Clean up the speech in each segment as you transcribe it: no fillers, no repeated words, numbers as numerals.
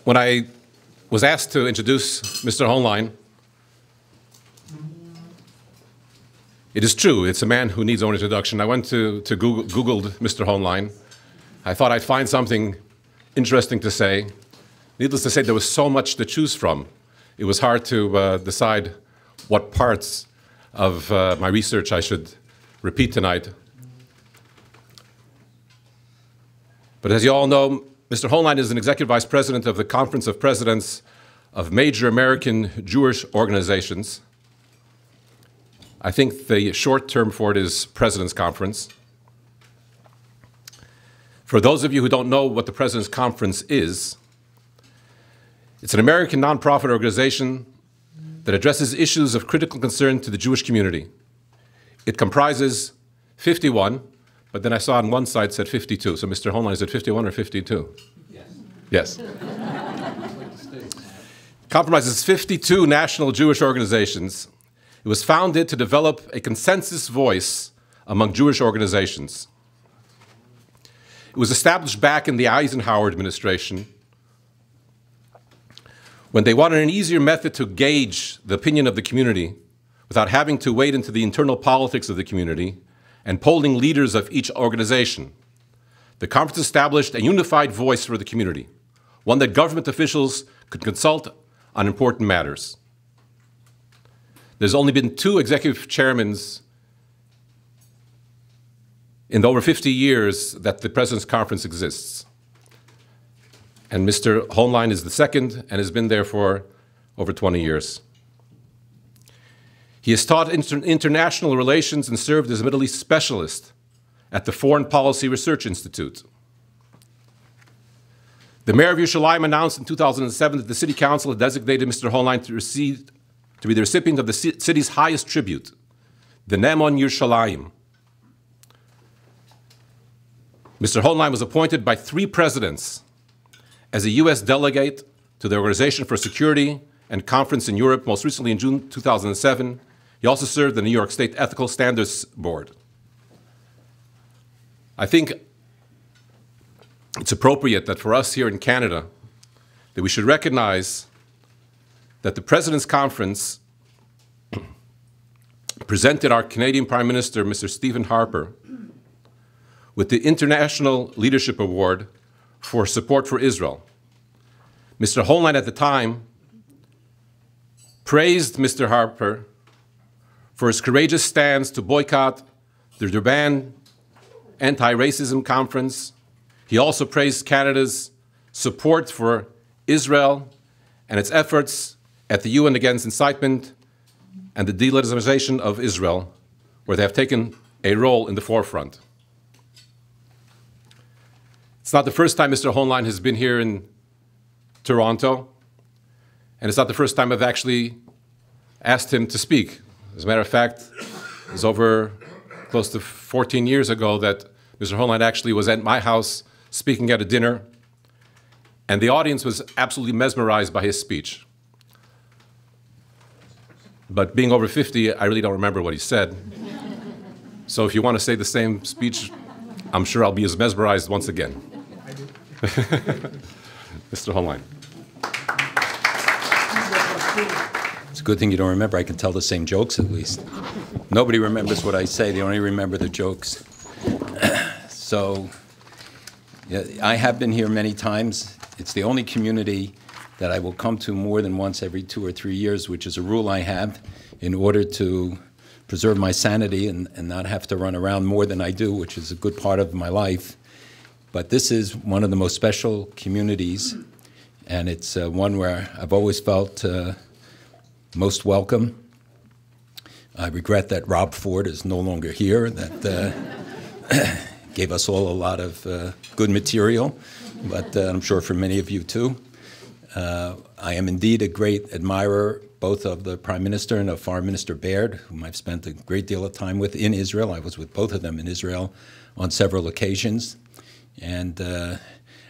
When I was asked to introduce Mr. Hoenlein, it is true, it's a man who needs no introduction. I went to Googled Mr. Hoenlein. I thought I'd find something interesting to say. Needless to say, there was so much to choose from. It was hard to decide what parts of my research I should repeat tonight. But as you all know, Mr. Hoenlein is an executive vice president of the Conference of Presidents of major American Jewish organizations. I think the short term for it is President's Conference. For those of you who don't know what the President's Conference is, it's an American nonprofit organization that addresses issues of critical concern to the Jewish community. It comprises 51, but then I saw on one side said 52. So Mr. Hoenlein, is it 51 or 52? Yes. Yes. Comprises 52 national Jewish organizations. It was founded to develop a consensus voice among Jewish organizations. It was established back in the Eisenhower administration when they wanted an easier method to gauge the opinion of the community without having to wade into the internal politics of the community and polling leaders of each organization. The conference established a unified voice for the community, one that government officials could consult on important matters. There's only been 2 executive chairmen in the over 50 years that the President's Conference exists. And Mr. Hoenlein is the second and has been there for over 20 years. He has taught international relations and served as a Middle East specialist at the Foreign Policy Research Institute. The mayor of Yerushalayim announced in 2007 that the city council had designated Mr. Hoenlein to be the recipient of the city's highest tribute, the Ne'emon Yerushalayim. Mr. Hoenlein was appointed by 3 presidents as a U.S. delegate to the Organization for Security and Conference in Europe, most recently in June 2007. He also served the New York State Ethical Standards Board. I think it's appropriate that for us here in Canada, that we should recognize that the President's Conference presented our Canadian Prime Minister, Mr. Stephen Harper, with the International Leadership Award for support for Israel. Mr. Hoenlein at the time praised Mr. Harper for his courageous stance to boycott the Durban Anti-Racism Conference. He also praised Canada's support for Israel and its efforts at the UN against incitement and the delegitimization of Israel, where they have taken a role in the forefront. It's not the first time Mr. Hoenlein has been here in Toronto, and it's not the first time I've actually asked him to speak. As a matter of fact, it was over close to 14 years ago that Mr. Hoenlein actually was at my house speaking at a dinner, and the audience was absolutely mesmerized by his speech. But being over 50, I really don't remember what he said. So if you want to say the same speech, I'm sure I'll be as mesmerized once again. Mr. Hoenlein. It's a good thing you don't remember. I can tell the same jokes at least. Nobody remembers what I say. They only remember the jokes. So yeah, I have been here many times. It's the only community that I will come to more than once every 2 or 3 years, which is a rule I have in order to preserve my sanity and not have to run around more than I do, which is a good part of my life. But this is one of the most special communities, and it's one where I've always felt most welcome. I regret that Rob Ford is no longer here. That gave us all a lot of good material, but I'm sure for many of you too. I am indeed a great admirer both of the Prime Minister and of Foreign Minister Baird, whom I've spent a great deal of time with in Israel. I was with both of them in Israel on several occasions. And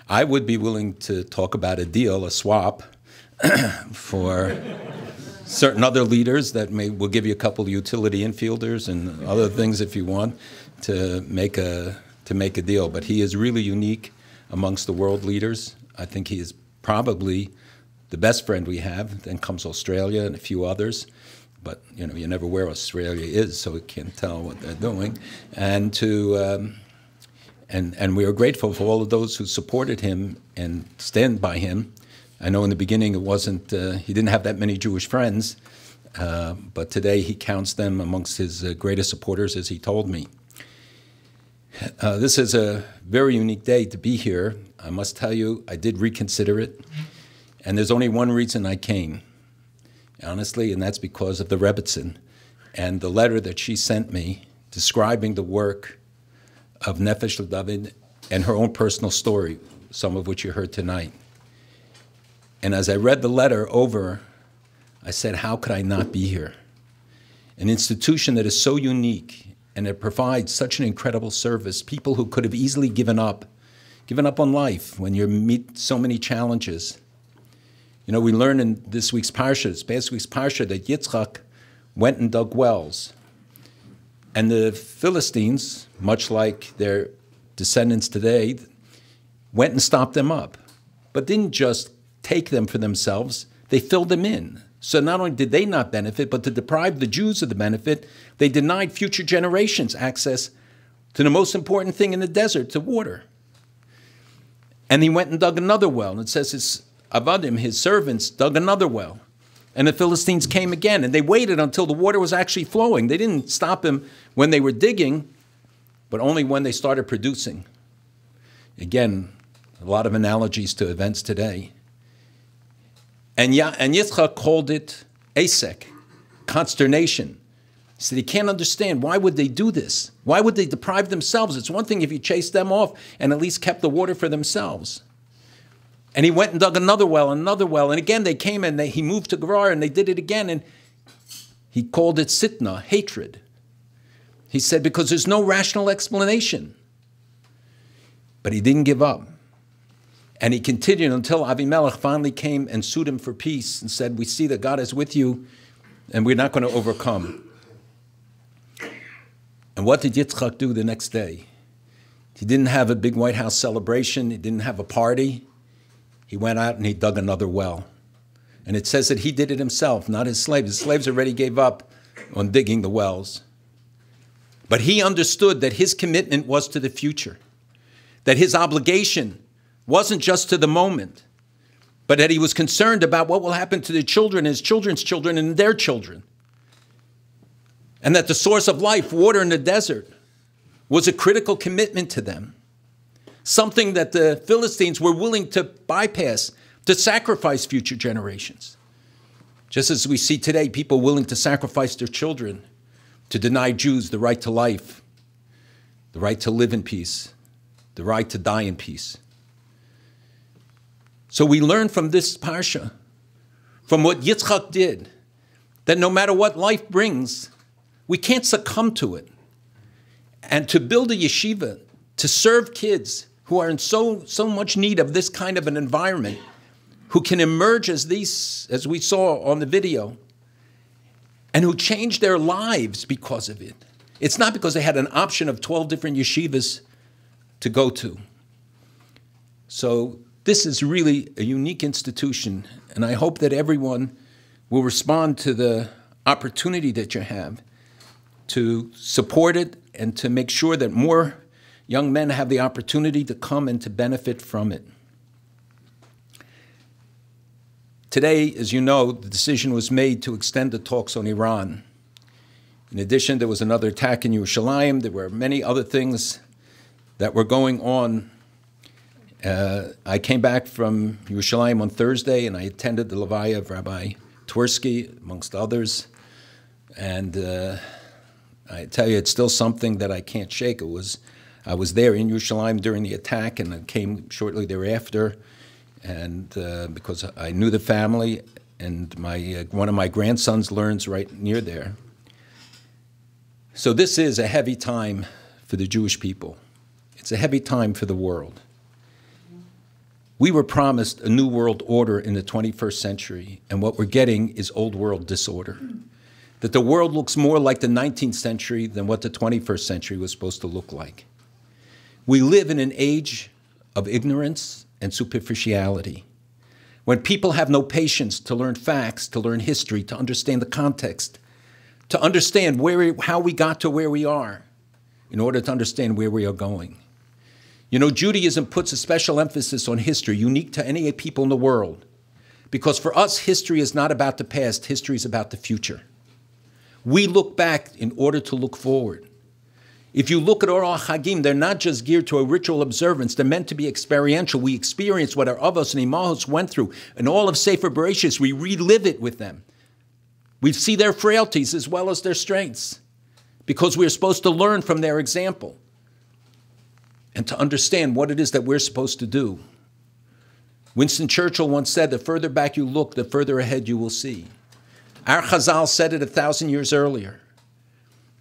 I would be willing to talk about a deal, a swap, for certain other leaders that will give you a couple of utility infielders and other things if you want to make a deal. But he is really unique amongst the world leaders. I think he is probably the best friend we have. Then comes Australia and a few others. But, you know, you never where Australia is, so we can't tell what they're doing. And and we are grateful for all of those who supported him and stand by him. I know in the beginning it wasn't, he didn't have that many Jewish friends, but today he counts them amongst his greatest supporters, as he told me. This is a very unique day to be here. I must tell you, I did reconsider it, and there's only one reason I came, honestly, and that's because of the Rebbitzin and the letter that she sent me describing the work of Nefesh Dovid and her own personal story, some of which you heard tonight. And as I read the letter over, I said, how could I not be here? An institution that is so unique and it provides such an incredible service, people who could have easily given up on life when you meet so many challenges. You know, we learn in this week's parsha, this past week's parsha, that Yitzchak went and dug wells. And the Philistines, much like their descendants today, went and stopped them up, but didn't just take them for themselves, they filled them in. So not only did they not benefit, but to deprive the Jews of the benefit, they denied future generations access to the most important thing in the desert, to water. And he went and dug another well, and it says his Avadim, his servants, dug another well. And the Philistines came again, and they waited until the water was actually flowing. They didn't stop him when they were digging, but only when they started producing. Again, a lot of analogies to events today. And Yitzchak called it asek, consternation. He said he can't understand. Why would they do this? Why would they deprive themselves? It's one thing if you chased them off and at least kept the water for themselves. And he went and dug another well, and again they came and he moved to Gerar and they did it again, and he called it sitna, hatred. He said because there's no rational explanation. But he didn't give up. And he continued until Avimelech finally came and sued him for peace and said, we see that God is with you and we're not going to overcome. And what did Yitzchak do the next day? He didn't have a big White House celebration. He didn't have a party. He went out and he dug another well. And it says that he did it himself, not his slaves. His slaves already gave up on digging the wells. But he understood that his commitment was to the future, that his obligation wasn't just to the moment, but that he was concerned about what will happen to the children, his children's children, and their children. And that the source of life, water in the desert, was a critical commitment to them. Something that the Philistines were willing to bypass, to sacrifice future generations. Just as we see today, people willing to sacrifice their children to deny Jews the right to life, the right to live in peace, the right to die in peace. So we learn from this parsha, from what Yitzchak did, that no matter what life brings, we can't succumb to it. And to build a yeshiva, to serve kids who are in so much need of this kind of an environment, who can emerge as we saw on the video, and who change their lives because of it. It's not because they had an option of 12 different yeshivas to go to. So this is really a unique institution, and I hope that everyone will respond to the opportunity that you have to support it and to make sure that more young men have the opportunity to come and to benefit from it. Today, as you know, the decision was made to extend the talks on Iran. In addition, there was another attack in Yerushalayim. There were many other things that were going on. I came back from Yerushalayim on Thursday, and I attended the Levaya of Rabbi Twersky, amongst others. And I tell you, it's still something that I can't shake. I was there in Yerushalayim during the attack, and I came shortly thereafter. And because I knew the family, and one of my grandsons learns right near there. So this is a heavy time for the Jewish people. It's a heavy time for the world. We were promised a new world order in the 21st century, and what we're getting is old world disorder. That the world looks more like the 19th century than what the 21st century was supposed to look like. We live in an age of ignorance and superficiality. when people have no patience to learn facts, to learn history, to understand the context, to understand how we got to where we are, in order to understand where we are going. You know, Judaism puts a special emphasis on history, unique to any people in the world. Because for us, history is not about the past, history is about the future. We look back in order to look forward. If you look at Oral Chagim, they're not just geared to a ritual observance, they're meant to be experiential. We experience what our Avos and Imahos went through. And all of Sefer Bereshis, we relive it with them. We see their frailties as well as their strengths, because we're supposed to learn from their example and to understand what it is that we're supposed to do. Winston Churchill once said, the further back you look, the further ahead you will see. Our Chazal said it 1,000 years earlier,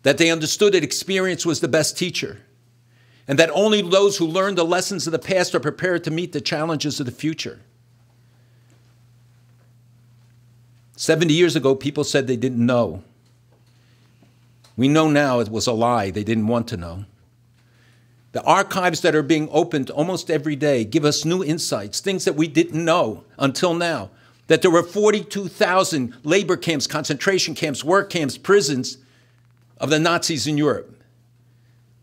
that they understood that experience was the best teacher, and that only those who learn the lessons of the past are prepared to meet the challenges of the future. 70 years ago, people said they didn't know. We know now it was a lie. They didn't want to know. The archives that are being opened almost every day give us new insights, things that we didn't know until now. That there were 42,000 labor camps, concentration camps, work camps, prisons of the Nazis in Europe.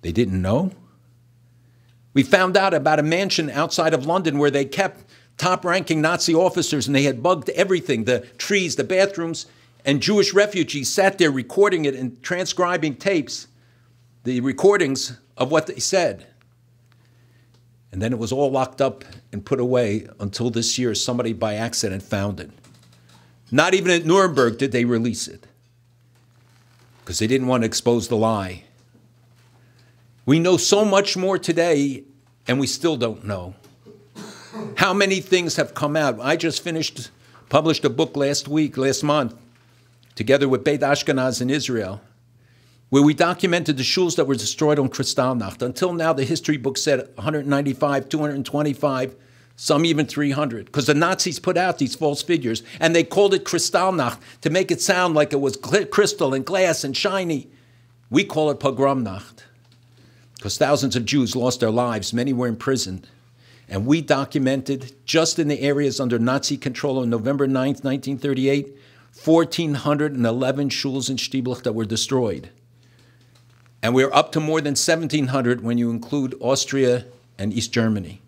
They didn't know. We found out about a mansion outside of London where they kept top-ranking Nazi officers, and they had bugged everything, the trees, the bathrooms, and Jewish refugees sat there recording it and transcribing tapes, the recordings of what they said. And then it was all locked up and put away until this year somebody by accident found it. Not even at Nuremberg did they release it, because they didn't want to expose the lie. We know so much more today, and we still don't know. How many things have come out? I just published a book last month, together with Beit Ashkenaz in Israel, where we documented the shuls that were destroyed on Kristallnacht. Until now, the history book said 195, 225, some even 300, because the Nazis put out these false figures, and they called it Kristallnacht to make it sound like it was crystal and glass and shiny. We call it Pogromnacht, because thousands of Jews lost their lives, many were imprisoned. And we documented, just in the areas under Nazi control on November 9th, 1938, 1,411 shuls and shtiblach that were destroyed. And we're up to more than 1,700 when you include Austria and East Germany.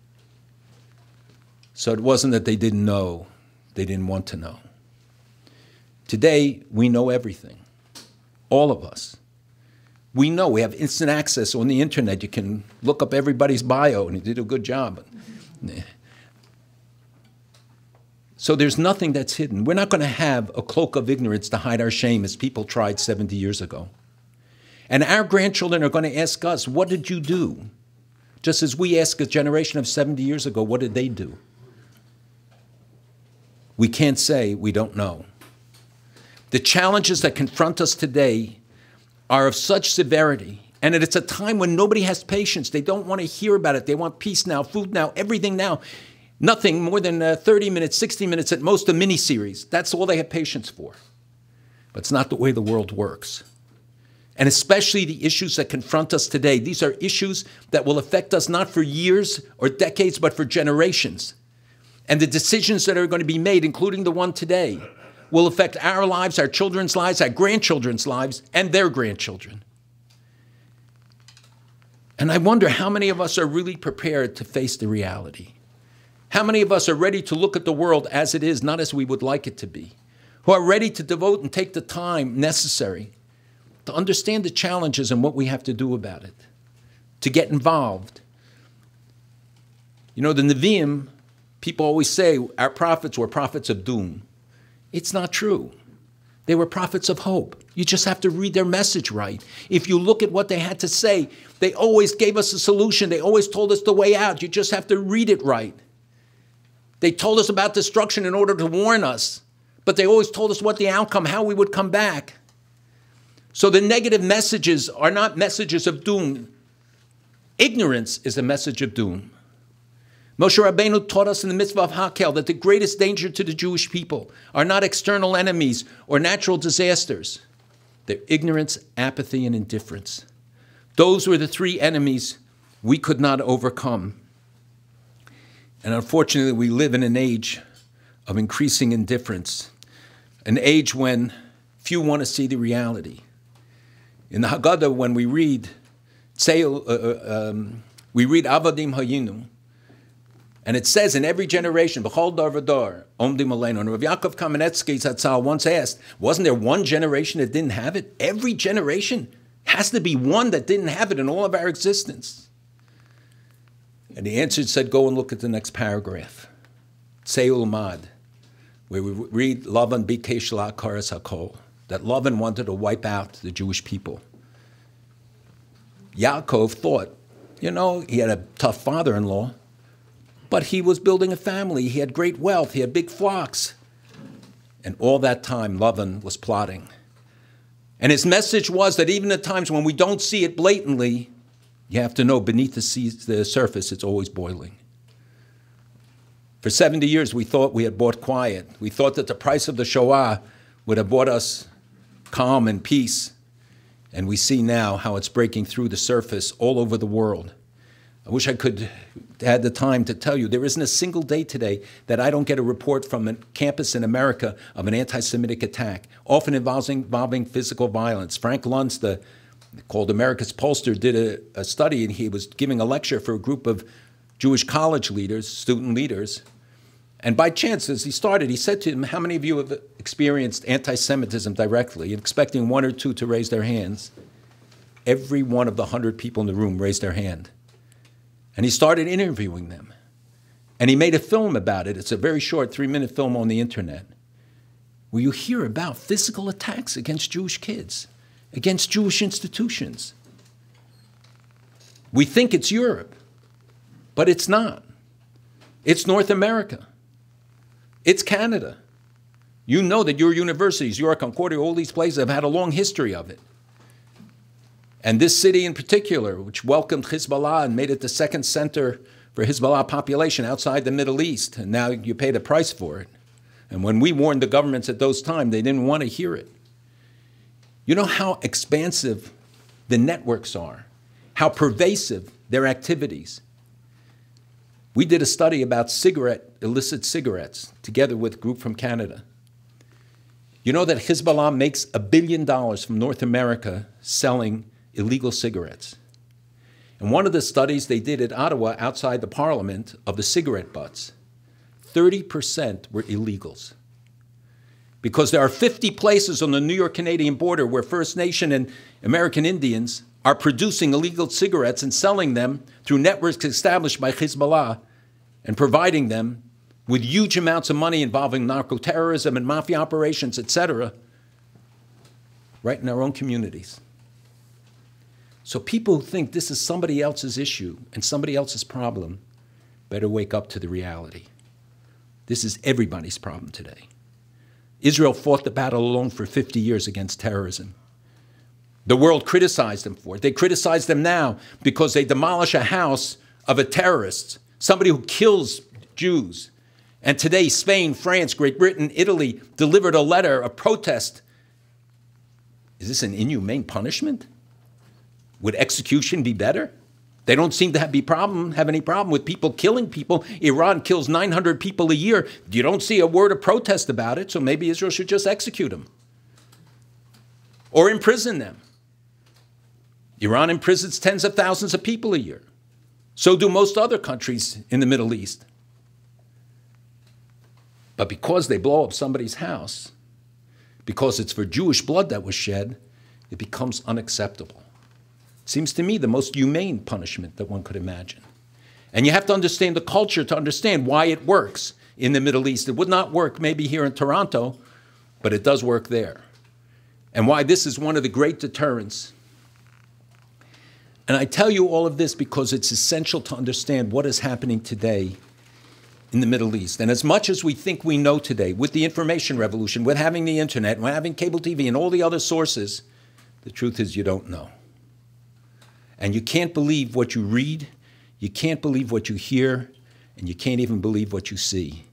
So it wasn't that they didn't know, they didn't want to know. Today, we know everything, all of us. We know, we have instant access on the internet. You can look up everybody's bio, and he did a good job. So there's nothing that's hidden. We're not going to have a cloak of ignorance to hide our shame as people tried 70 years ago. And our grandchildren are going to ask us, what did you do? Just as we ask a generation of 70 years ago, what did they do? We can't say we don't know. The challenges that confront us today are of such severity, and it's a time when nobody has patience. They don't want to hear about it. They want peace now, food now, everything now. Nothing more than 30 minutes, 60 minutes, at most a mini-series. That's all they have patience for. But it's not the way the world works. And especially the issues that confront us today. These are issues that will affect us not for years or decades, but for generations. And the decisions that are going to be made, including the one today, will affect our lives, our children's lives, our grandchildren's lives, and their grandchildren. And I wonder how many of us are really prepared to face the reality. How many of us are ready to look at the world as it is, not as we would like it to be? Who are ready to devote and take the time necessary to understand the challenges and what we have to do about it, to get involved. You know, the Nevi'im, people always say our prophets were prophets of doom. It's not true. They were prophets of hope. You just have to read their message right. If you look at what they had to say, they always gave us a solution. They always told us the way out. You just have to read it right. They told us about destruction in order to warn us, but they always told us what the outcome, how we would come back. So the negative messages are not messages of doom. Ignorance is a message of doom. Moshe Rabbeinu taught us in the mitzvah of Hakel that the greatest danger to the Jewish people are not external enemies or natural disasters. They're ignorance, apathy, and indifference. Those were the three enemies we could not overcome. And unfortunately, we live in an age of increasing indifference, an age when few want to see the reality. In the Haggadah, when we read Avadim Hayinu, and it says in every generation, B'chol dar v'dar, Omdim Aleinu. And Rav Yaakov Kamenetsky Zatzal once asked, wasn't there one generation that didn't have it? Every generation has to be one that didn't have it in all of our existence. And the answer said, go and look at the next paragraph. Tzei Ulmad, where we read, Lavan bikesh la'akaras hakol, that Lavan wanted to wipe out the Jewish people. Yaakov thought, he had a tough father-in-law, but he was building a family. He had great wealth. He had big flocks. And all that time, Lavan was plotting. And his message was that even at times when we don't see it blatantly, you have to know beneath the surface, it's always boiling. For 70 years, we thought we had bought quiet. We thought that the price of the Shoah would have bought us calm and peace. And we see now how it's breaking through the surface all over the world. I wish I could have the time to tell you, there isn't a single day today that I don't get a report from a campus in America of an anti-Semitic attack, often involving physical violence. Frank Luntz, called America's Pollster, did a study, and he was giving a lecture for a group of Jewish college leaders, student leaders. And by chance, as he started, he said to them, how many of you have experienced anti-Semitism directly? And expecting one or two to raise their hands. Every one of the 100 people in the room raised their hand. And he started interviewing them. And he made a film about it. It's a very short 3-minute film on the internet, where you hear about physical attacks against Jewish kids, against Jewish institutions. We think it's Europe, but it's not. It's North America. It's Canada. You know that your universities, York, Concordia, all these places have had a long history of it. And this city in particular, which welcomed Hezbollah and made it the second center for Hezbollah population outside the Middle East, and now you pay the price for it. And when we warned the governments at those times, they didn't want to hear it. You know how expansive the networks are, how pervasive their activities. We did a study about illicit cigarettes, together with a group from Canada. You know that Hezbollah makes $1 billion from North America selling illegal cigarettes. And one of the studies they did at Ottawa, outside the parliament, of the cigarette butts, 30% were illegals. Because there are 50 places on the New York-Canadian border where First Nation and American Indians are producing illegal cigarettes and selling them through networks established by Hezbollah and providing them with huge amounts of money involving narco-terrorism and mafia operations, etc., right in our own communities. So people who think this is somebody else's issue and somebody else's problem better wake up to the reality. This is everybody's problem today. Israel fought the battle alone for 50 years against terrorism. The world criticized them for it. They criticize them now because they demolish a house of a terrorist, somebody who kills Jews. And today, Spain, France, Great Britain, Italy delivered a letter, a protest. Is this an inhumane punishment? Would execution be better? They don't seem to have any problem with people killing people. Iran kills 900 people a year. You don't see a word of protest about it, so maybe Israel should just execute them or imprison them. Iran imprisons tens of thousands of people a year. So do most other countries in the Middle East. But because they blow up somebody's house, because it's for Jewish blood that was shed, it becomes unacceptable. Seems to me the most humane punishment that one could imagine. And you have to understand the culture to understand why it works in the Middle East. It would not work maybe here in Toronto, but it does work there. And why this is one of the great deterrents. And I tell you all of this because it's essential to understand what is happening today in the Middle East. And as much as we think we know today, with the information revolution, with having the internet, with having cable TV and all the other sources, the truth is you don't know. And you can't believe what you read, you can't believe what you hear, and you can't even believe what you see.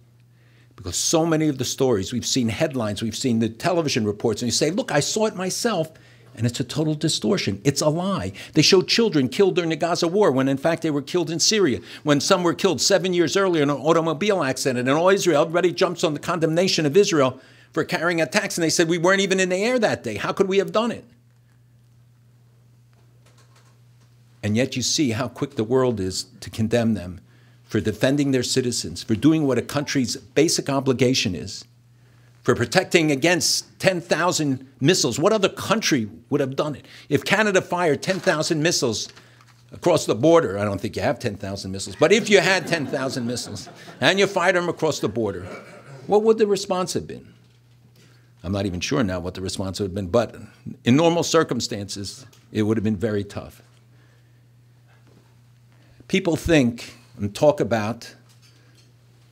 Because so many of the stories, we've seen headlines, we've seen the television reports, and you say, look, I saw it myself, And it's a total distortion. It's a lie. They showed children killed during the Gaza war when in fact they were killed in Syria. When some were killed 7 years earlier in an automobile accident. And all Israel, everybody jumps on the condemnation of Israel for carrying attacks. And they said, we weren't even in the air that day. How could we have done it? And yet you see how quick the world is to condemn them for defending their citizens, for doing what a country's basic obligation is, for protecting against 10,000 missiles. What other country would have done it? If Canada fired 10,000 missiles across the border, I don't think you have 10,000 missiles, but if you had 10,000 missiles and you fired them across the border, what would the response have been? I'm not even sure now what the response would have been, but in normal circumstances, it would have been very tough. People think and talk about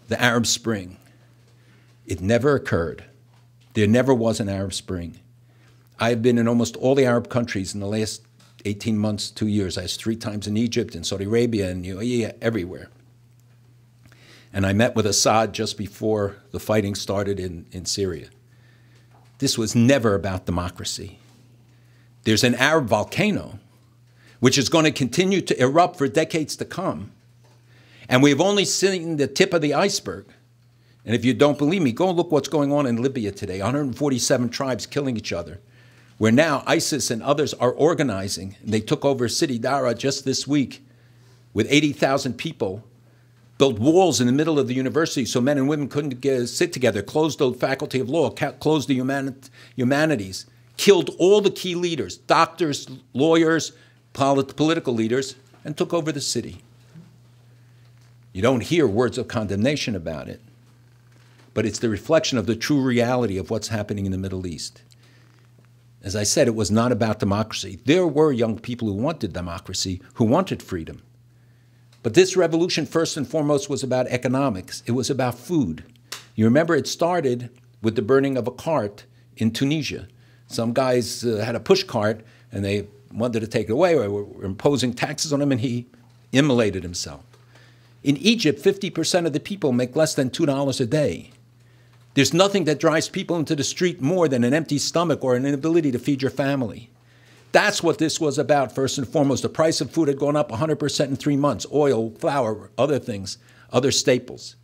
the Arab Spring. It never occurred. There never was an Arab Spring. I've been in almost all the Arab countries in the last 18 months, 2 years. I was 3 times in Egypt, in Saudi Arabia, and UAE, everywhere. And I met with Assad just before the fighting started in Syria. This was never about democracy. There's an Arab volcano which is going to continue to erupt for decades to come. And we've only seen the tip of the iceberg. And if you don't believe me, go look what's going on in Libya today. 147 tribes killing each other, where now ISIS and others are organizing. They took over city Dara just this week with 80,000 people, built walls in the middle of the university so men and women couldn't sit together, closed the faculty of law, closed the humanities, killed all the key leaders, doctors, lawyers, political leaders, and took over the city. You don't hear words of condemnation about it, but it's the reflection of the true reality of what's happening in the Middle East. As I said, it was not about democracy. There were young people who wanted democracy, who wanted freedom. But this revolution, first and foremost, was about economics. It was about food. You remember it started with the burning of a cart in Tunisia. Some guys had a push cart, and they wanted to take it away, or were imposing taxes on him, and he immolated himself. In Egypt, 50% of the people make less than $2 a day. There's nothing that drives people into the street more than an empty stomach or an inability to feed your family. That's what this was about, first and foremost. The price of food had gone up 100% in 3 months. Oil, flour, other things, other staples.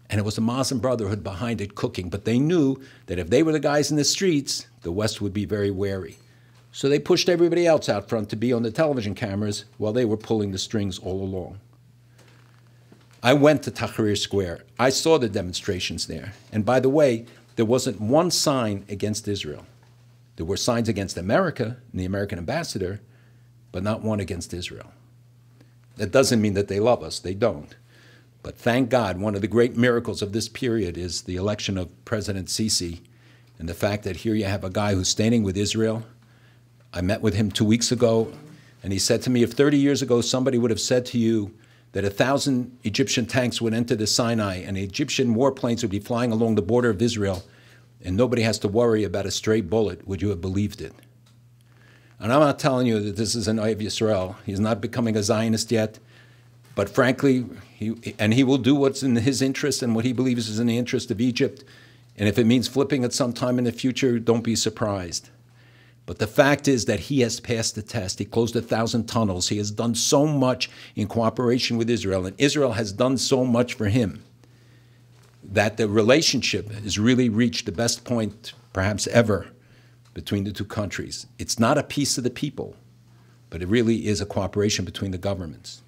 And it was the Muslim Brotherhood behind it cooking. But they knew that if they were the guys in the streets, the West would be very wary. So they pushed everybody else out front to be on the television cameras while they were pulling the strings all along. I went to Tahrir Square. I saw the demonstrations there. And by the way, there wasn't one sign against Israel. There were signs against America and the American ambassador, but not one against Israel. That doesn't mean that they love us. They don't. But thank God, one of the great miracles of this period is the election of President Sisi and the fact that here you have a guy who's standing with Israel. I met with him 2 weeks ago, and he said to me, if 30 years ago somebody would have said to you that 1,000 Egyptian tanks would enter the Sinai and Egyptian warplanes would be flying along the border of Israel and nobody has to worry about a stray bullet, would you have believed it? And I'm not telling you that this is an Ohev Yisrael. He's not becoming a Zionist yet. But frankly, he will do what's in his interest and what he believes is in the interest of Egypt. And if it means flipping at some time in the future, don't be surprised. But the fact is that he has passed the test. He closed 1,000 tunnels. He has done so much in cooperation with Israel, and Israel has done so much for him that the relationship has really reached the best point, perhaps ever, between the two countries. It's not a peace of the people, but it really is a cooperation between the governments.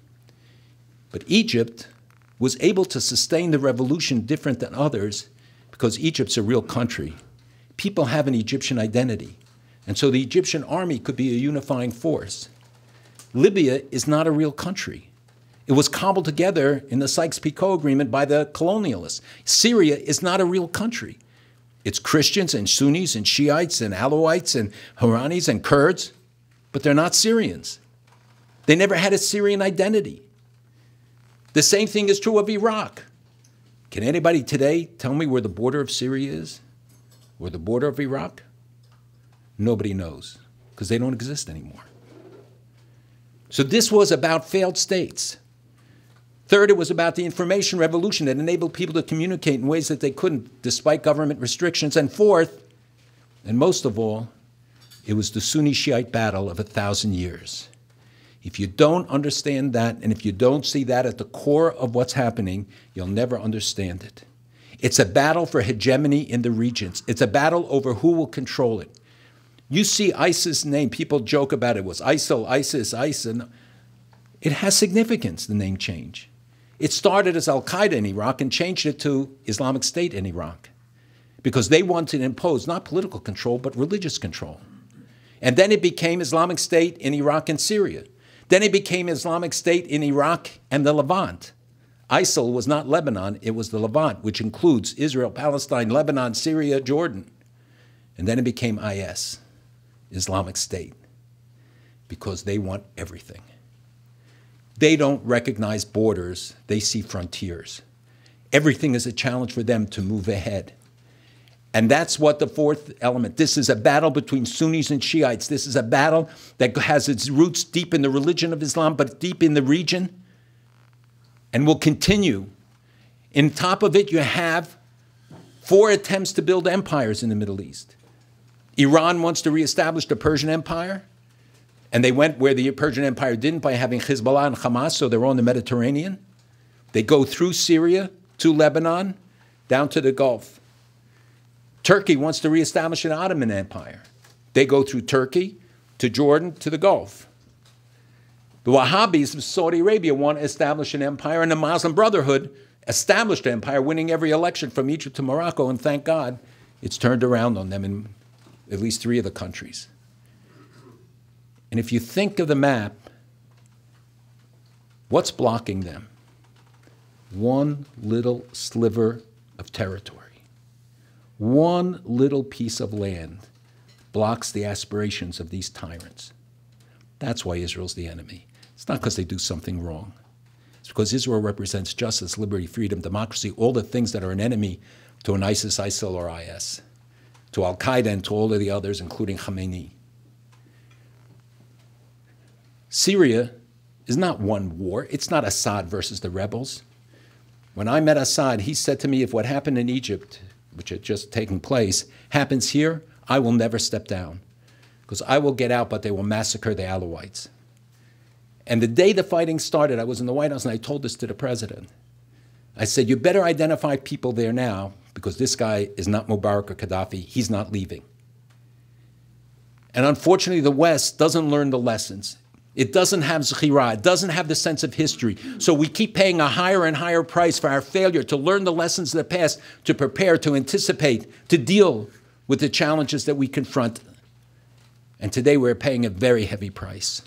But Egypt was able to sustain the revolution different than others because Egypt's a real country. People have an Egyptian identity. And so the Egyptian army could be a unifying force. Libya is not a real country. It was cobbled together in the Sykes-Picot Agreement by the colonialists. Syria is not a real country. It's Christians and Sunnis and Shiites and Alawites and Haranis and Kurds, but they're not Syrians. They never had a Syrian identity. The same thing is true of Iraq. Can anybody today tell me where the border of Syria is? Or the border of Iraq? Nobody knows, because they don't exist anymore. So this was about failed states. Third, it was about the information revolution that enabled people to communicate in ways that they couldn't, despite government restrictions. And fourth, and most of all, It was the Sunni-Shiite battle of 1,000 years. If you don't understand that, and if you don't see that at the core of what's happening, you'll never understand it. It's a battle for hegemony in the regions. It's a battle over who will control it. You see ISIS name, people joke about it was ISIL, ISIS, ISIS. It has significance, the name change. It started as Al-Qaeda in Iraq and changed it to Islamic State in Iraq because they wanted to impose not political control, but religious control. And then it became Islamic State in Iraq and Syria. Then it became Islamic State in Iraq and the Levant. ISIL was not Lebanon, it was the Levant, which includes Israel, Palestine, Lebanon, Syria, Jordan. And then it became IS, Islamic State, because they want everything. They don't recognize borders, they see frontiers. Everything is a challenge for them to move ahead. And that's what the fourth element, this is a battle between Sunnis and Shiites. This is a battle that has its roots deep in the religion of Islam, but deep in the region, and will continue. On top of it, you have 4 attempts to build empires in the Middle East. Iran wants to reestablish the Persian Empire, and they went where the Persian Empire didn't by having Hezbollah and Hamas, so they're on the Mediterranean. They go through Syria to Lebanon, down to the Gulf. Turkey wants to reestablish an Ottoman Empire. They go through Turkey to Jordan to the Gulf. The Wahhabis of Saudi Arabia want to establish an empire, and the Muslim Brotherhood established an empire, winning every election from Egypt to Morocco, and thank God it's turned around on them in at least 3 of the countries. And if you think of the map, what's blocking them? One little sliver of territory. One little piece of land blocks the aspirations of these tyrants. That's why Israel's the enemy. It's not because they do something wrong. It's because Israel represents justice, liberty, freedom, democracy, all the things that are an enemy to an ISIS, ISIL, or IS, to Al-Qaeda, and to all of the others, including Khamenei. Syria is not one war. It's not Assad versus the rebels. When I met Assad, he said to me, if what happened in Egypt, which had just taken place, happens here, I will never step down. Because I will get out, but they will massacre the Alawites. And the day the fighting started, I was in the White House and I told this to the president. I said, you better identify people there now, because this guy is not Mubarak or Gaddafi. He's not leaving. And unfortunately, the West doesn't learn the lessons. It doesn't have zechira. It doesn't have the sense of history. So we keep paying a higher and higher price for our failure to learn the lessons of the past, to prepare, to anticipate, to deal with the challenges that we confront. And today we're paying a very heavy price.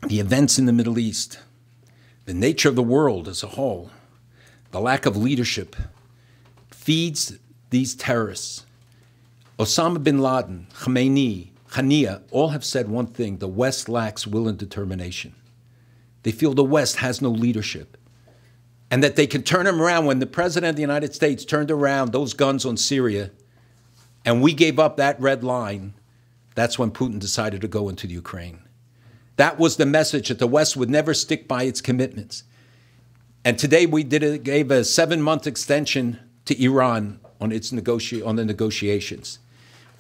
The events in the Middle East, the nature of the world as a whole, the lack of leadership feeds these terrorists. Osama bin Laden, Khamenei, Khania, all have said one thing: the West lacks will and determination. They feel the West has no leadership, and that they can turn them around. When the President of the United States turned around those guns on Syria, and we gave up that red line, that's when Putin decided to go into the Ukraine. That was the message, that the West would never stick by its commitments. And today we gave a 7-month extension to Iran on the negotiations.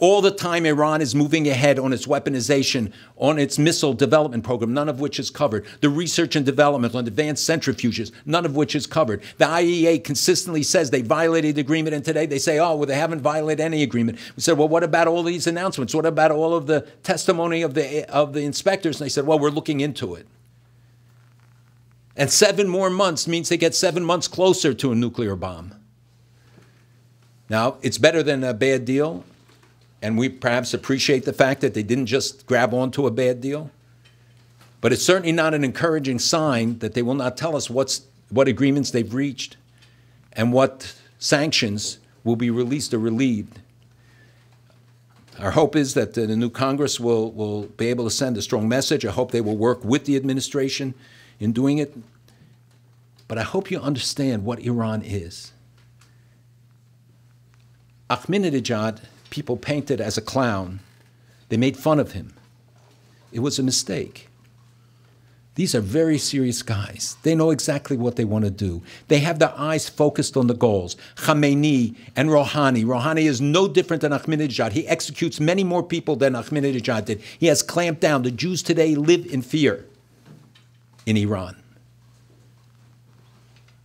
All the time Iran is moving ahead on its weaponization, on its missile development program, none of which is covered. The research and development on advanced centrifuges, none of which is covered. The IAEA consistently says they violated the agreement, and today they say, oh, well, they haven't violated any agreement. We said, well, what about all these announcements? What about all of the testimony of the inspectors? And they said, well, we're looking into it. And 7 more months means they get 7 months closer to a nuclear bomb. Now, it's better than a bad deal. And we perhaps appreciate the fact that they didn't just grab onto a bad deal. But it's certainly not an encouraging sign that they will not tell us what agreements they've reached and what sanctions will be released or relieved. Our hope is that the new Congress will be able to send a strong message. I hope they will work with the administration in doing it. But I hope you understand what Iran is. Ahmadinejad, people painted as a clown. They made fun of him. It was a mistake. These are very serious guys. They know exactly what they want to do. They have their eyes focused on the goals. Khamenei and Rouhani. Rouhani is no different than Ahmadinejad. He executes many more people than Ahmadinejad did. He has clamped down. The Jews today live in fear in Iran.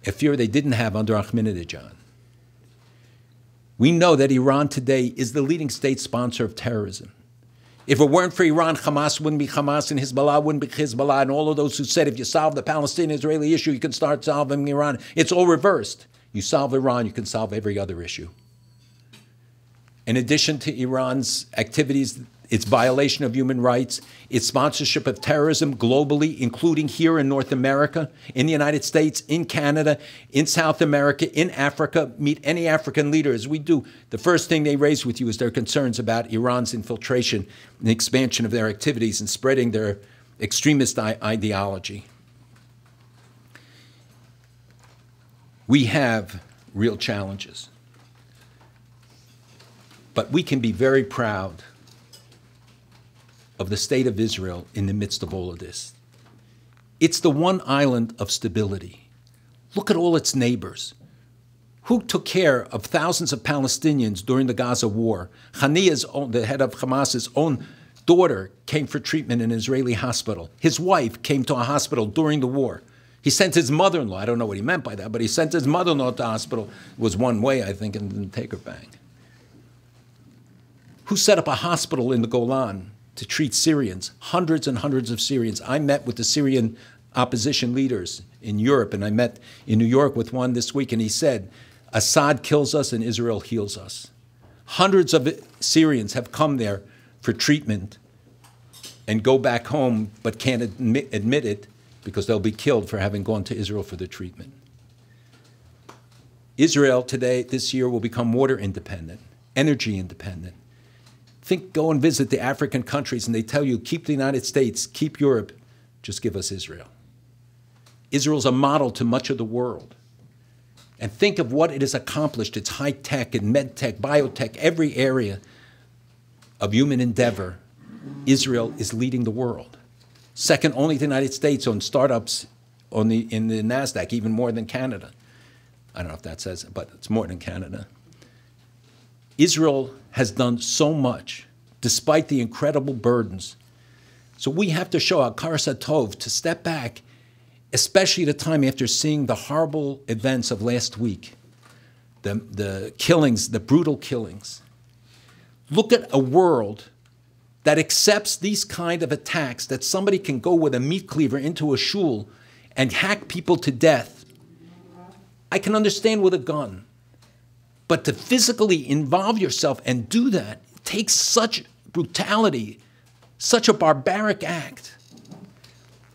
A fear they didn't have under Ahmadinejad. We know that Iran today is the leading state sponsor of terrorism. If it weren't for Iran, Hamas wouldn't be Hamas, and Hezbollah wouldn't be Hezbollah, and all of those who said if you solve the Palestinian-Israeli issue, you can start solving Iran. It's all reversed. You solve Iran, you can solve every other issue. In addition to Iran's activities, its violation of human rights, its sponsorship of terrorism globally, including here in North America, in the United States, in Canada, in South America, in Africa. Meet any African leader, as we do. The first thing they raise with you is their concerns about Iran's infiltration and expansion of their activities and spreading their extremist ideology. We have real challenges. But we can be very proud of the state of Israel in the midst of all of this. It's the one island of stability. Look at all its neighbors. Who took care of thousands of Palestinians during the Gaza war? Haniya's the head of Hamas's own daughter, came for treatment in an Israeli hospital. His wife came to a hospital during the war. He sent his mother-in-law. I don't know what he meant by that, but he sent his mother-in-law to the hospital. It was one way, I think, and didn't take her back. Who set up a hospital in the Golan to treat Syrians? Hundreds and hundreds of Syrians. I met with the Syrian opposition leaders in Europe, and I met in New York with one this week, and he said, Assad kills us and Israel heals us. Hundreds of Syrians have come there for treatment and go back home but can't admit it because they'll be killed for having gone to Israel for the treatment. Israel today, this year, will become water independent, energy independent. Go and visit the African countries and they tell you, keep the United States, keep Europe, just give us Israel. Israel's a model to much of the world. And think of what it has accomplished. It's high tech and med tech, biotech, every area of human endeavor. Israel is leading the world. Second only to the United States on startups in the NASDAQ, even more than Canada. I don't know if that says it, but it's more than Canada. Israel has done so much, despite the incredible burdens. So we have to show Hakar Satov to step back, especially at a time after seeing the horrible events of last week, the killings, the brutal killings. Look at a world that accepts these kind of attacks, that somebody can go with a meat cleaver into a shul and hack people to death. I can understand with a gun. But to physically involve yourself and do that takes such brutality, such a barbaric act.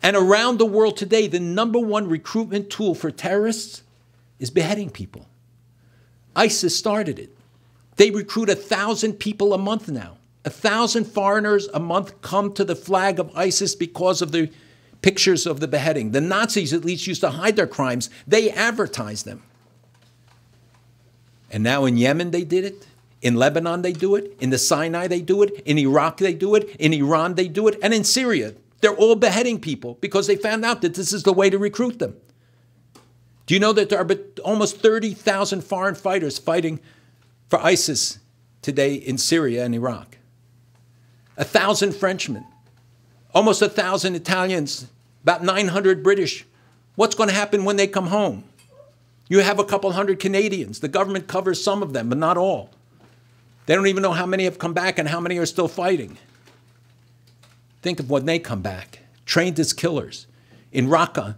And around the world today, the #1 recruitment tool for terrorists is beheading people. ISIS started it. They recruit 1,000 people a month now. 1,000 foreigners a month come to the flag of ISIS because of the pictures of the beheading. The Nazis at least used to hide their crimes. They advertise them. And now in Yemen they did it. In Lebanon they do it. In the Sinai they do it. In Iraq they do it. In Iran they do it. And in Syria, they're all beheading people because they found out that this is the way to recruit them. Do you know that there are almost 30,000 foreign fighters fighting for ISIS today in Syria and Iraq? 1,000 Frenchmen, almost 1,000 Italians, about 900 British. What's going to happen when they come home? You have a couple hundred Canadians. The government covers some of them, but not all. They don't even know how many have come back and how many are still fighting. Think of when they come back, trained as killers. In Raqqa,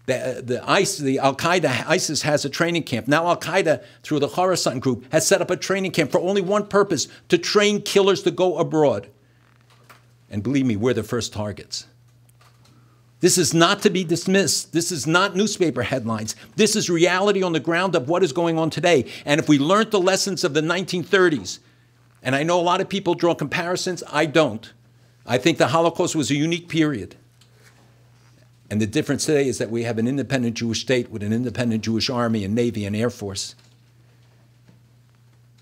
the Al-Qaeda, ISIS has a training camp. Now Al-Qaeda, through the Khorasan group, has set up a training camp for only one purpose, to train killers to go abroad. And believe me, we're the first targets. This is not to be dismissed. This is not newspaper headlines. This is reality on the ground of what is going on today. And if we learned the lessons of the 1930s, and I know a lot of people draw comparisons, I don't. I think the Holocaust was a unique period. And the difference today is that we have an independent Jewish state with an independent Jewish army and navy and air force.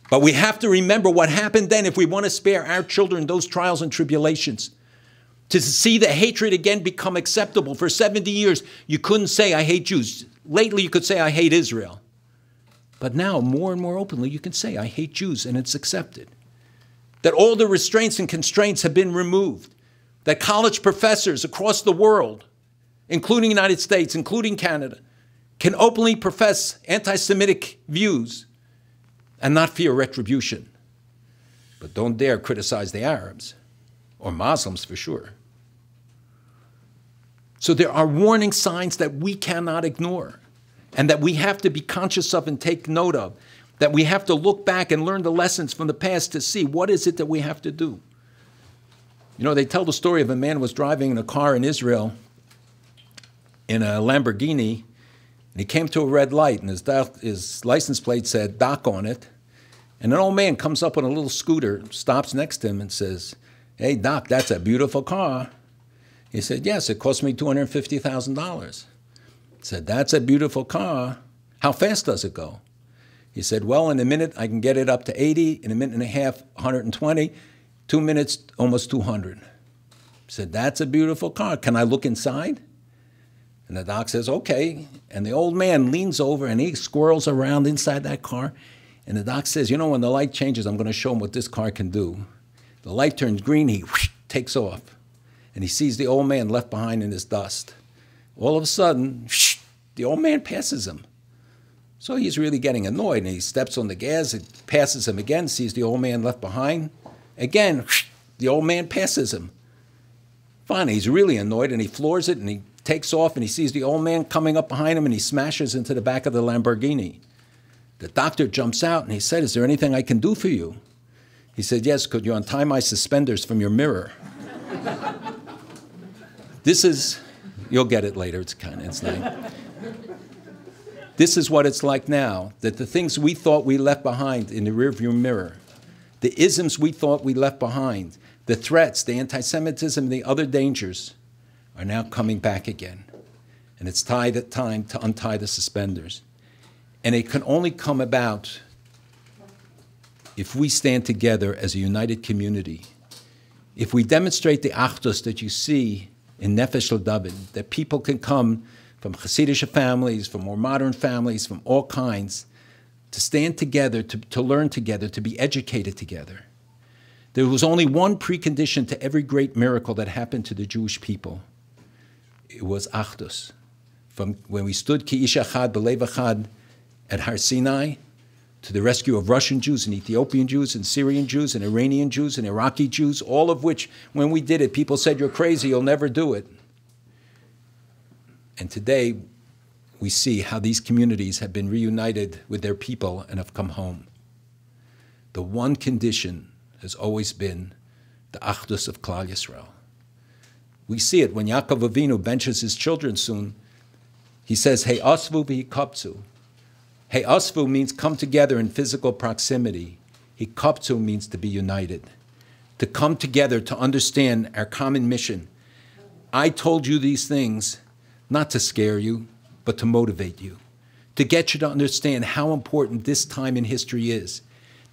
But we have to remember what happened then if we want to spare our children those trials and tribulations. to see the hatred again become acceptable. For 70 years, you couldn't say, I hate Jews. Lately, you could say, I hate Israel. But now, more and more openly, you can say, I hate Jews, and it's accepted. That all the restraints and constraints have been removed. That college professors across the world, including the United States, including Canada, can openly profess anti-Semitic views and not fear retribution. But don't dare criticize the Arabs, or Muslims for sure. So there are warning signs that we cannot ignore, and that we have to be conscious of and take note of, that we have to look back and learn the lessons from the past to see what is it that we have to do. You know, they tell the story of a man who was driving in a car in Israel in a Lamborghini, and he came to a red light, and his license plate said Doc on it, and an old man comes up on a little scooter, stops next to him and says, hey, Doc, that's a beautiful car. He said, yes, it cost me $250,000. He said, that's a beautiful car. How fast does it go? He said, well, in a minute, I can get it up to 80. In a minute and a half, 120. 2 minutes, almost 200. He said, that's a beautiful car. Can I look inside? And the doc says, okay. And the old man leans over and he squirrels around inside that car. And the doc says, you know, when the light changes, I'm going to show him what this car can do. The light turns green, he whoosh, takes off. And he sees the old man left behind in his dust. All of a sudden, whoosh, the old man passes him. So he's really getting annoyed, and he steps on the gas, it passes him again, sees the old man left behind. Again, whoosh, the old man passes him. Finally, he's really annoyed, and he floors it, and he takes off, and he sees the old man coming up behind him, and he smashes into the back of the Lamborghini. The doctor jumps out, and he said, is there anything I can do for you? He said, yes, could you untie my suspenders from your mirror? This is, you'll get it later, it's nice. This is what it's like now, that the things we thought we left behind in the rearview mirror, the isms we thought we left behind, the threats, the anti-Semitism, and the other dangers are now coming back again. And it's time to untie the suspenders. And it can only come about if we stand together as a united community. If we demonstrate the achdus that you see in Nefesh Dovid, that people can come from Hasidic families, from more modern families, from all kinds, to stand together, to learn together, to be educated together. There was only one precondition to every great miracle that happened to the Jewish people. It was achdus. From when we stood ki ish achad b'lev achad at Har Sinai, to the rescue of Russian Jews and Ethiopian Jews and Syrian Jews and Iranian Jews and Iraqi Jews, all of which, when we did it, people said, you're crazy, you'll never do it. And today, we see how these communities have been reunited with their people and have come home. The one condition has always been the achdus of Klal Yisrael. We see it when Yaakov Avinu benches his children soon. He says, Hey asvu v'hikaptzu. Hey asvu means come together in physical proximity. Hikaptzu means to be united, to come together to understand our common mission. I told you these things not to scare you, but to motivate you, to get you to understand how important this time in history is,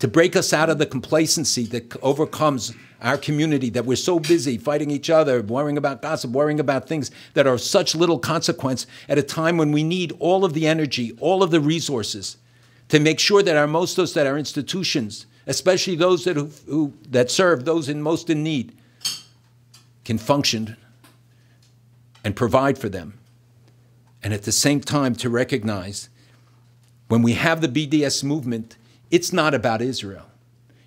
to break us out of the complacency that overcomes our community, that we're so busy fighting each other, worrying about gossip, worrying about things that are of such little consequence at a time when we need all of the energy, all of the resources to make sure that our mostos, that our institutions, especially those that serve those most in need, can function and provide for them. And at the same time to recognize when we have the BDS movement, it's not about Israel.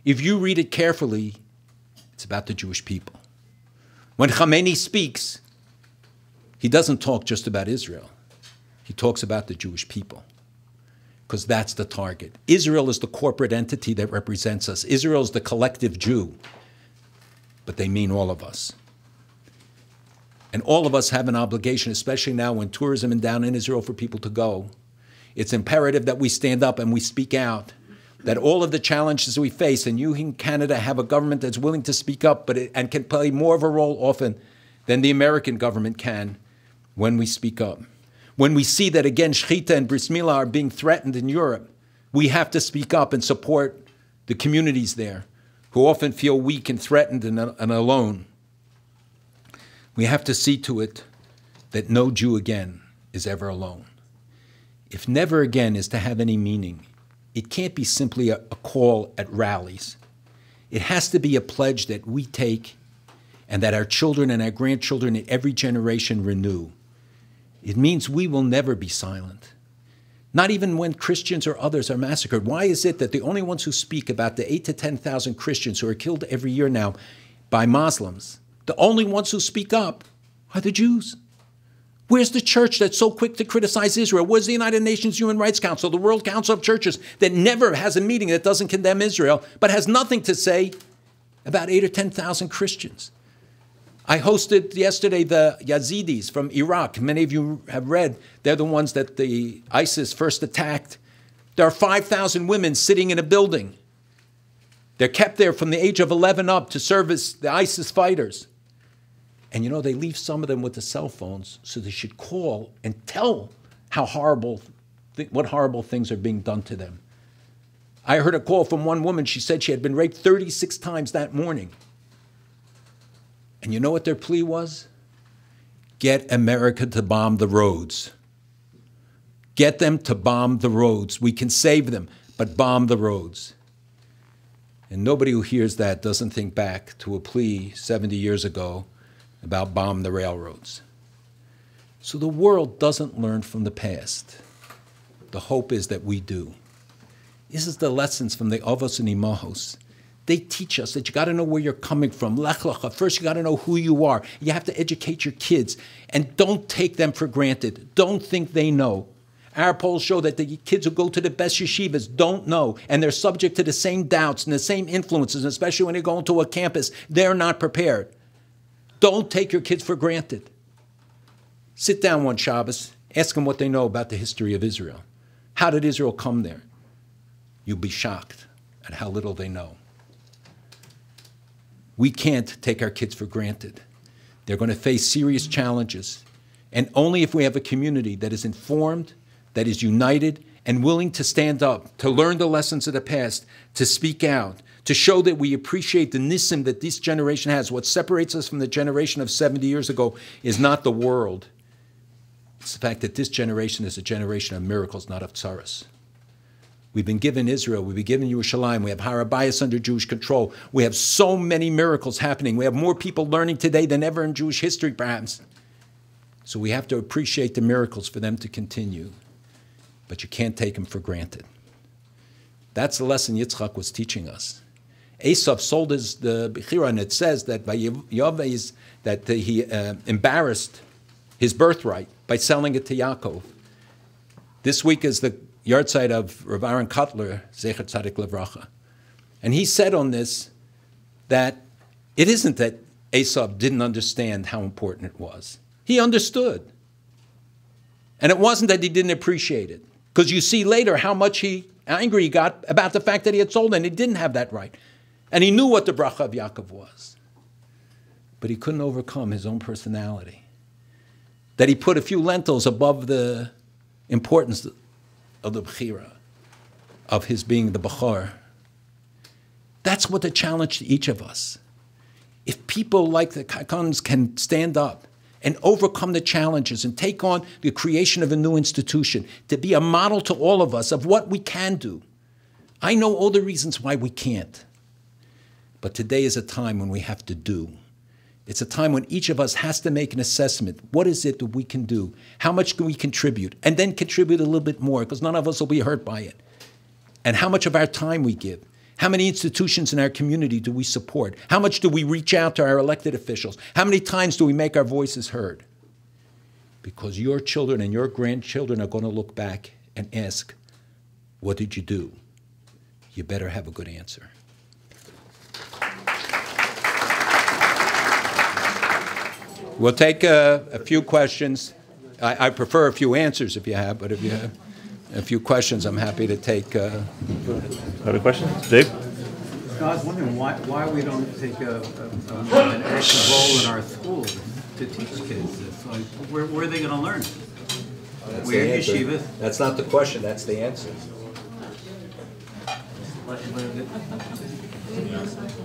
If you read it carefully, it's about the Jewish people. When Khamenei speaks, he doesn't talk just about Israel. He talks about the Jewish people, because that's the target. Israel is the corporate entity that represents us. Israel is the collective Jew, but they mean all of us. And all of us have an obligation, especially now when tourism is down in Israel for people to go. It's imperative that we stand up and we speak out, that all of the challenges we face, and you in Canada have a government that's willing to speak up and can play more of a role often than the American government can when we speak up. When we see that, again, Shechita and Bris Milah are being threatened in Europe, we have to speak up and support the communities there who often feel weak and threatened and alone. We have to see to it that no Jew again is ever alone. If never again is to have any meaning, it can't be simply a call at rallies. It has to be a pledge that we take and that our children and our grandchildren in every generation renew. It means we will never be silent. Not even when Christians or others are massacred. Why is it that the only ones who speak about the 8,000 to 10,000 Christians who are killed every year now by Muslims, the only ones who speak up are the Jews? Where's the church that's so quick to criticize Israel? Where's the United Nations Human Rights Council, the World Council of Churches, that never has a meeting that doesn't condemn Israel, but has nothing to say about 8,000 or 10,000 Christians? I hosted yesterday the Yazidis from Iraq. Many of you have read. They're the ones that the ISIS first attacked. There are 5,000 women sitting in a building. They're kept there from the age of 11 up to service the ISIS fighters. And they leave some of them with the cell phones, so they should call and tell how what horrible things are being done to them. I heard a call from one woman. She said she had been raped 36 times that morning. And you know what their plea was? Get America to bomb the roads. Get them to bomb the roads. We can save them, but bomb the roads. And nobody who hears that doesn't think back to a plea 70 years ago about bomb the railroads. So the world doesn't learn from the past. The hope is that we do. This is the lessons from the Avos and Imahos. They teach us that you got to know where you're coming from. Lech lecha. First, you got to know who you are. You have to educate your kids. And don't take them for granted. Don't think they know. Our polls show that the kids who go to the best yeshivas don't know. And they're subject to the same doubts and the same influences, especially when they go into a campus. They're not prepared. Don't take your kids for granted. Sit down one Shabbos, ask them what they know about the history of Israel. How did Israel come there? You'll be shocked at how little they know. We can't take our kids for granted. They're going to face serious challenges. And only if we have a community that is informed, that is united, and willing to stand up, to learn the lessons of the past, to speak out, to show that we appreciate the nisim that this generation has. What separates us from the generation of 70 years ago is not the world. It's the fact that this generation is a generation of miracles, not of tsaras. We've been given Israel. We've been given Yerushalayim. We have Har HaBayis under Jewish control. We have so many miracles happening. We have more people learning today than ever in Jewish history, perhaps. So we have to appreciate the miracles for them to continue. But you can't take them for granted. That's the lesson Yitzchak was teaching us. Esav sold the Bechira, and it says that by Yaves, that he embarrassed his birthright by selling it to Yaakov. This week is the yahrzeit of Rav Aaron Kotler, Zecher Tzadik Levracha. And he said on this that it isn't that Esav didn't understand how important it was. He understood. And it wasn't that he didn't appreciate it. Because you see later how much angry he got about the fact that he had sold it and he didn't have that right. And he knew what the bracha of Yaakov was. But he couldn't overcome his own personality. That he put a few lentils above the importance of the Bechira, of his being the Bechor. That's what the challenge to each of us. If people like the Kakons can stand up and overcome the challenges and take on the creation of a new institution, to be a model to all of us of what we can do. I know all the reasons why we can't. But today is a time when we have to do. It's a time when each of us has to make an assessment. What is it that we can do? How much can we contribute? And then contribute a little bit more, because none of us will be hurt by it. And how much of our time we give. How many institutions in our community do we support? How much do we reach out to our elected officials? How many times do we make our voices heard? Because your children and your grandchildren are going to look back and ask, what did you do? You better have a good answer. We'll take a few questions. I prefer a few answers if you have, but if you have a few questions, I'm happy to take. Other questions? Dave? I was wondering why we don't take an active role in our schools to teach kids this. Like, where are they going to learn? We're yeshivas. That's not the question, that's the answer.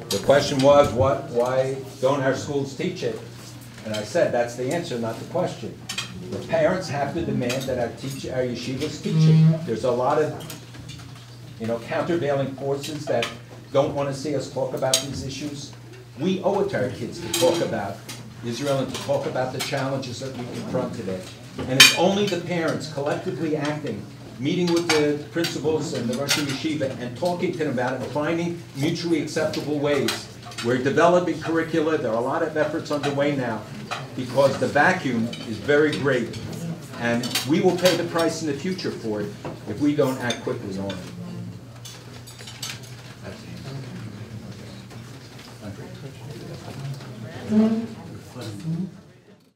The question was, why don't our schools teach it? And I said, that's the answer, not the question. The parents have to demand that our yeshivas teach it. There's a lot of, countervailing forces that don't want to see us talk about these issues. We owe it to our kids to talk about Israel and to talk about the challenges that we confront today. And it's only the parents collectively acting, meeting with the principals and the Rosh Yeshiva and talking to them about it and finding mutually acceptable ways. We're developing curricula. There are a lot of efforts underway now because the vacuum is very great. And we will pay the price in the future for it if we don't act quickly on it.